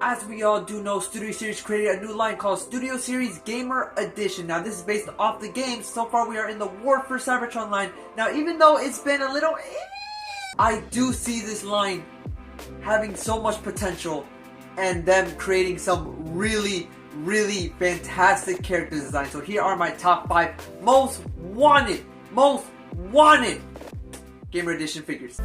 as we all do know, Studio Series created a new line called Studio Series Gamer Edition. Now this is based off the game. So far we are in the War for Cybertron line. Now even though it's been a little, I do see this line having so much potential and them creating some really fantastic character design. So here are my top 5 most wanted Gamer Edition figures.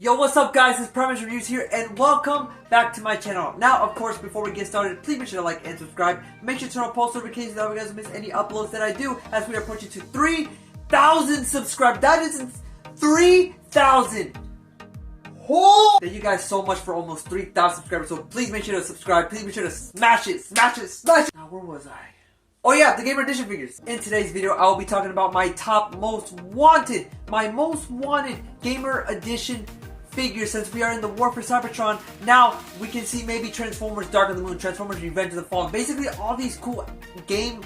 Yo, what's up guys, it's Premise Reviews here and welcome back to my channel. Now, of course, before we get started, please make sure to like and subscribe. Make sure to turn on post notifications so that you guys don't miss any uploads that I do as we are approaching to 3,000 subscribers. That is 3,000! Thank you guys so much for almost 3,000 subscribers, so please make sure to subscribe. Please make sure to smash it. Now, where was I? Oh yeah, the Gamer Edition figures. In today's video, I will be talking about my most wanted Gamer Edition figures since we are in the War for Cybertron. Now, we can see maybe Transformers Dark of the Moon, Transformers Revenge of the Fallen. Basically, all these cool game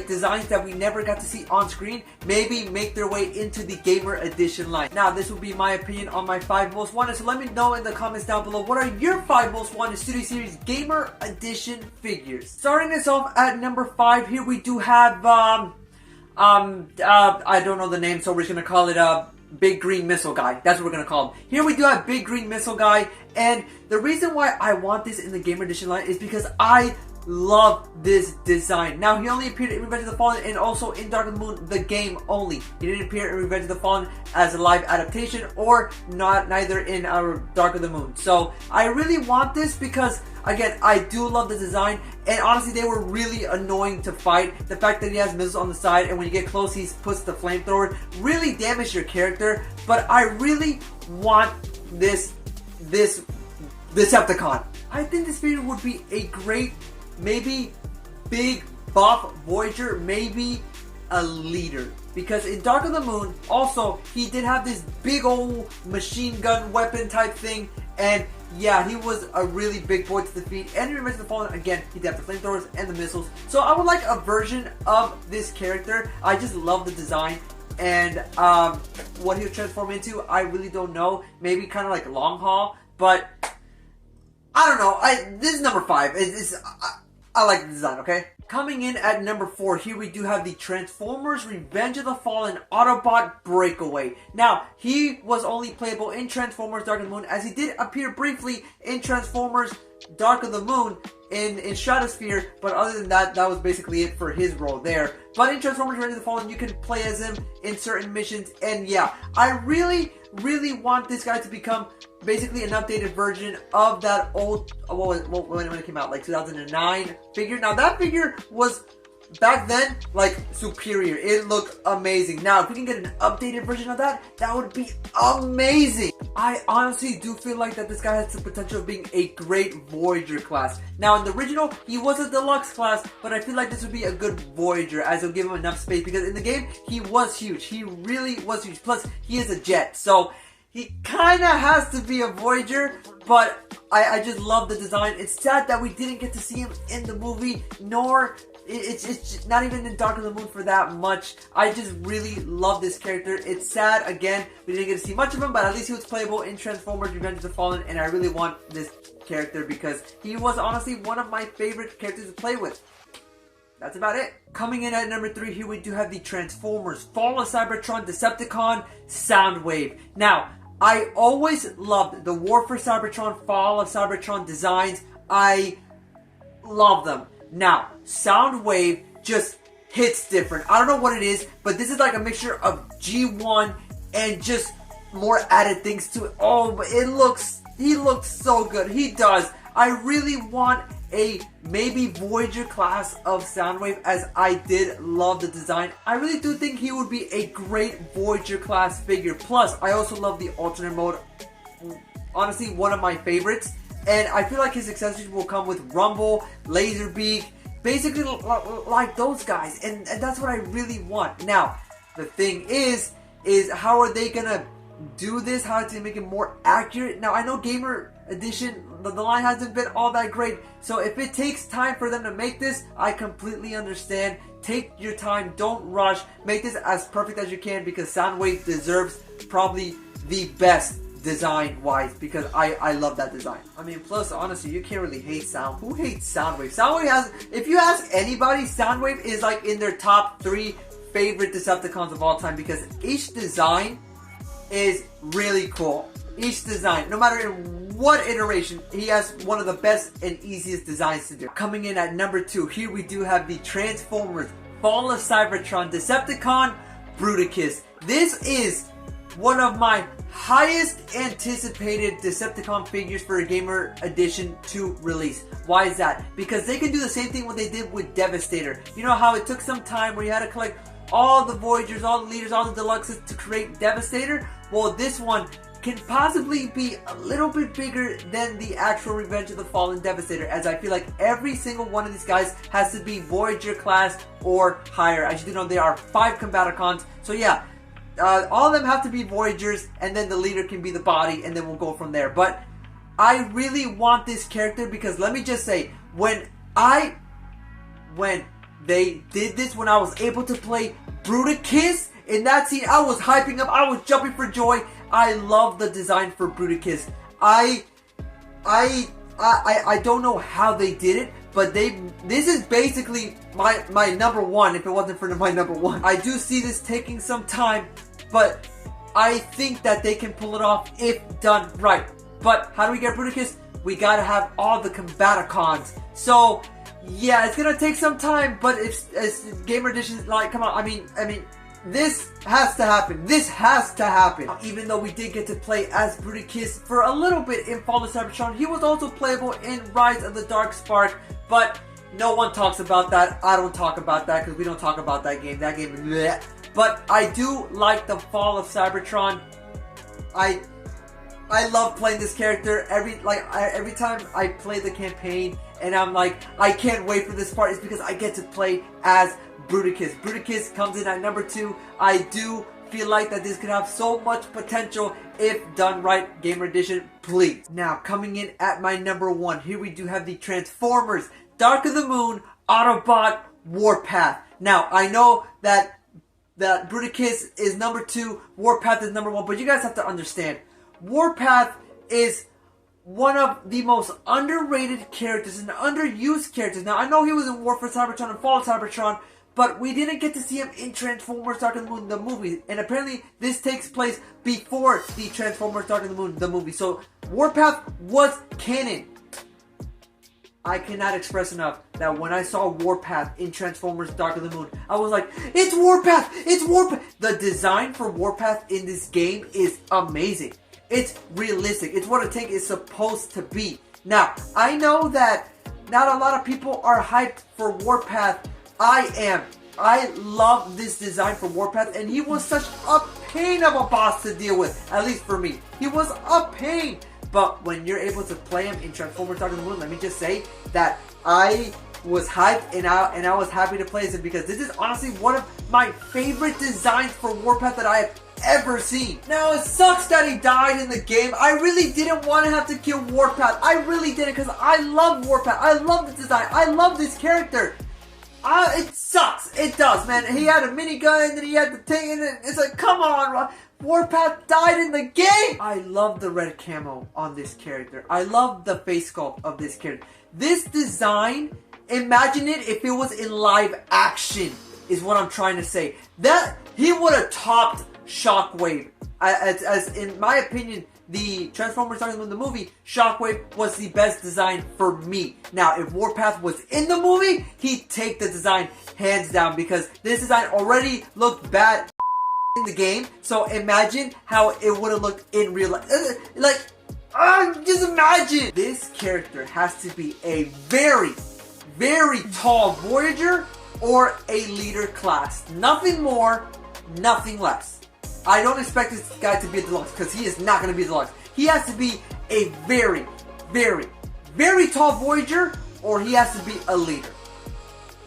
designs that we never got to see on screen maybe make their way into the Gamer Edition line. Now, this will be my opinion on my 5 most wanted, so let me know in the comments down below what are your 5 most wanted Studio Series Gamer Edition figures. Starting us off at number 5, here we do have I don't know the name, so we're just gonna call it Big Green Missile Guy. That's what we're gonna call him. Here we do have Big Green Missile Guy, and the reason why I want this in the Gamer Edition line is because I love this design. Now, he only appeared in Revenge of the Fallen and also in Dark of the Moon, the game only. He didn't appear in Revenge of the Fallen as a live adaptation or neither in our Dark of the Moon. So I really want this because, again, I do love the design, and honestly they were really annoying to fight. The fact that he has missiles on the side and when you get close he puts the flamethrower really damage your character. But I really want this Decepticon. I think this figure would be a great, maybe big buff Voyager, maybe a leader. Because in Dark of the Moon, also, he did have this big old machine gun weapon type thing, and yeah, he was a really big boy to defeat. And in Revenge of the Fallen, again, he did have the flamethrowers and the missiles. So I would like a version of this character. I just love the design. And what he'll transform into, I really don't know. Maybe kind of like Long Haul, but I don't know. This is number 5. I like the design, okay? Coming in at number 4, here we do have the Transformers Revenge of the Fallen Autobot Breakaway. Now, he was only playable in Transformers Dark of the Moon, as he did appear briefly in Transformers Dark of the Moon in Stratosphere, but other than that, that was basically it for his role there. But in Transformers Revenge of the Fallen, you can play as him in certain missions, and yeah, I really want this guy to become basically an updated version of that old, when it came out, like 2009 figure. Now that figure was, back then, like, superior. It looked amazing. Now, if we can get an updated version of that, that would be amazing. I honestly do feel like that this guy has the potential of being a great Voyager class. Now, in the original, he was a deluxe class, but I feel like this would be a good Voyager, as it'll give him enough space, because in the game, he was huge. He really was huge. Plus, he is a jet, so he kind of has to be a Voyager, but I just love the design. It's sad that we didn't get to see him in the movie, nor it's not even in Dark of the Moon for that much. I just really love this character. It's sad, again, we didn't get to see much of him, but at least he was playable in Transformers Revenge of the Fallen, and I really want this character because he was honestly one of my favorite characters to play with. That's about it. Coming in at number 3, here we do have the Transformers Fall of Cybertron Decepticon Soundwave. Now, I always loved the War for Cybertron, Fall of Cybertron designs. I love them. Now, Soundwave just hits different. I don't know what it is, but this is like a mixture of G1 and just more added things to it. Oh, but he looks so good. He does. I really want a maybe Voyager class of Soundwave, as I did love the design. I really do think he would be a great Voyager class figure. Plus, I also love the alternate mode. Honestly, one of my favorites. And I feel like his accessories will come with Rumble, Laserbeak, basically like those guys. And that's what I really want. Now, the thing is how are they gonna do this? How to make it more accurate? Now, I know Gamer Edition, the line hasn't been all that great. So if it takes time for them to make this, I completely understand. Take your time, don't rush, make this as perfect as you can, because Soundwave deserves probably the best design wise, because I love that design. I mean, plus honestly, you can't really hate Sound. Who hates Soundwave? Soundwave has, if you ask anybody, Soundwave is like in their top 3 favorite Decepticons of all time, because each design is really cool. Each design, no matter in what iteration, he has one of the best and easiest designs to do. Coming in at number 2, here we do have the Transformers Fall of Cybertron Decepticon Bruticus. This is one of my highest anticipated Decepticon figures for a Gamer Edition to release. Why is that? Because they can do the same thing what they did with Devastator. You know how it took some time where you had to collect all the Voyagers, all the Leaders, all the Deluxes to create Devastator? Well, this one can possibly be a little bit bigger than the actual Revenge of the Fallen Devastator, as I feel like every single one of these guys has to be Voyager class or higher. As you do know, there are 5 Combaticons, so yeah, all of them have to be Voyagers, and then the leader can be the body, and then we'll go from there. But I really want this character, because let me just say, when they did this, when I was able to play Bruticus in that scene, I was hyping up, I was jumping for joy. I love the design for Bruticus. I don't know how they did it, but this is basically my number 1 if it wasn't for my number 1. I do see this taking some time, but I think that they can pull it off if done right. But how do we get Bruticus? We gotta have all the Combaticons. So yeah, it's gonna take some time, but it's Gamer Edition, like, come on, I mean, this has to happen. This has to happen. Even though we did get to play as Bruticus for a little bit in Fall of Cybertron, he was also playable in Rise of the Dark Spark, but no one talks about that. I don't talk about that because we don't talk about that game. That game is bleh. But I do like the Fall of Cybertron. I love playing this character. Every time I play the campaign and I'm like, I can't wait for this part, it's because I get to play as Bruticus. Bruticus comes in at number 2. I do feel like that this could have so much potential if done right. Gamer Edition, please. Now, coming in at my number 1, here we do have the Transformers Dark of the Moon Autobot Warpath. Now, I know that Bruticus is number 2, Warpath is number 1, but you guys have to understand, Warpath is one of the most underrated characters and underused characters. Now, I know he was in War for Cybertron and Fall of Cybertron, but we didn't get to see him in Transformers Dark of the Moon, the movie. And apparently, this takes place before the Transformers Dark of the Moon, the movie. So, Warpath was canon. I cannot express enough that when I saw Warpath in Transformers Dark of the Moon, I was like, it's Warpath! It's Warpath! The design for Warpath in this game is amazing. It's realistic. It's what a tank is supposed to be. Now, I know that not a lot of people are hyped for Warpath. I am. I love this design for Warpath, and he was such a pain of a boss to deal with, at least for me. He was a pain. But when you're able to play him in Transformers Dark of the Moon, let me just say that I was hyped and I was happy to play him, because this is honestly one of my favorite designs for Warpath that I have ever seen. Now, it sucks that he died in the game. I really didn't want to have to kill Warpath. I really didn't, because I love Warpath. I love the design. I love this character. It sucks. It does, man. He had a minigun and then he had the thing and it's like, come on, Warpath died in the game. I love the red camo on this character. I love the face sculpt of this character. This design, imagine it if it was in live action, is what I'm trying to say. That he would have topped Shockwave. As in my opinion, the Transformers Dark of the Moon, the movie, Shockwave was the best design for me. Now, if Warpath was in the movie, he'd take the design hands down, because this design already looked bad in the game. So imagine how it would have looked in real life. Like, just imagine. This character has to be a very, very tall Voyager or a leader class. Nothing more, nothing less. I don't expect this guy to be a deluxe, because he is not going to be a deluxe. He has to be a very, very very tall Voyager, or he has to be a leader.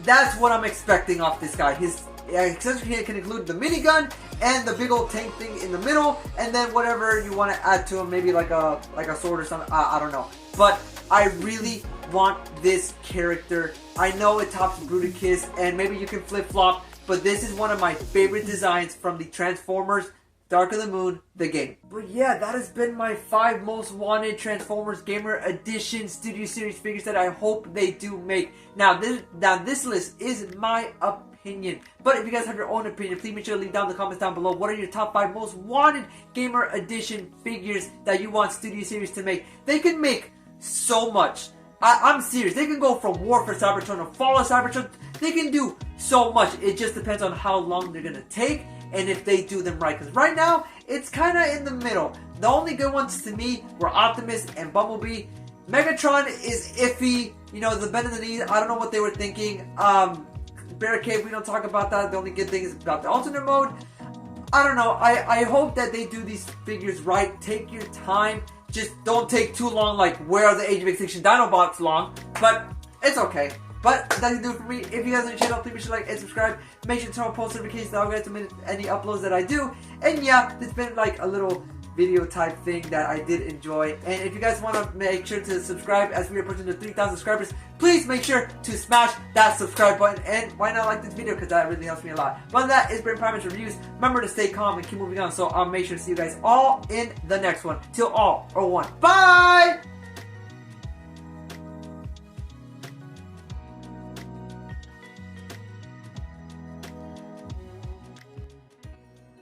That's what I'm expecting off this guy. His accessory can include the minigun and the big old tank thing in the middle, and then whatever you want to add to him, maybe like a sword or something. I don't know, but I really want this character. I know it tops Bruticus, and maybe you can flip flop, but this is one of my favorite designs from the Transformers Dark of the Moon, the game. But yeah, that has been my 5 most wanted Transformers Gamer Edition Studio Series figures that I hope they do make. Now this list is my opinion, but if you guys have your own opinion, please make sure to leave down in the comments down below. What are your top 5 most wanted Gamer Edition figures that you want Studio Series to make? They can make so much. I'm serious. They can go from War for Cybertron to Fall of Cybertron. They can do so much. It just depends on how long they're going to take and if they do them right. Because right now, it's kind of in the middle. The only good ones to me were Optimus and Bumblebee. Megatron is iffy. You know, the bend in the knees, I don't know what they were thinking. Barricade, we don't talk about that. The only good thing is about the alternate mode. I don't know. I hope that they do these figures right. Take your time. Just don't take too long, like Where Are the Age of Extinction Dinobots long. But it's okay. But that's gonna do it for me. If you guys are new to the channel, please make sure to like and subscribe. Make sure to turn on post notifications so I'll get to any uploads that I do. And yeah, it's been like a little video type thing that I did enjoy. And if you guys want to make sure to subscribe as we are approaching the 3,000 subscribers, please make sure to smash that subscribe button. And why not like this video, because that really helps me a lot. But that is Brain Primates Reviews. Remember to stay calm and keep moving on. So I'll make sure to see you guys all in the next one. Till all are one. Bye!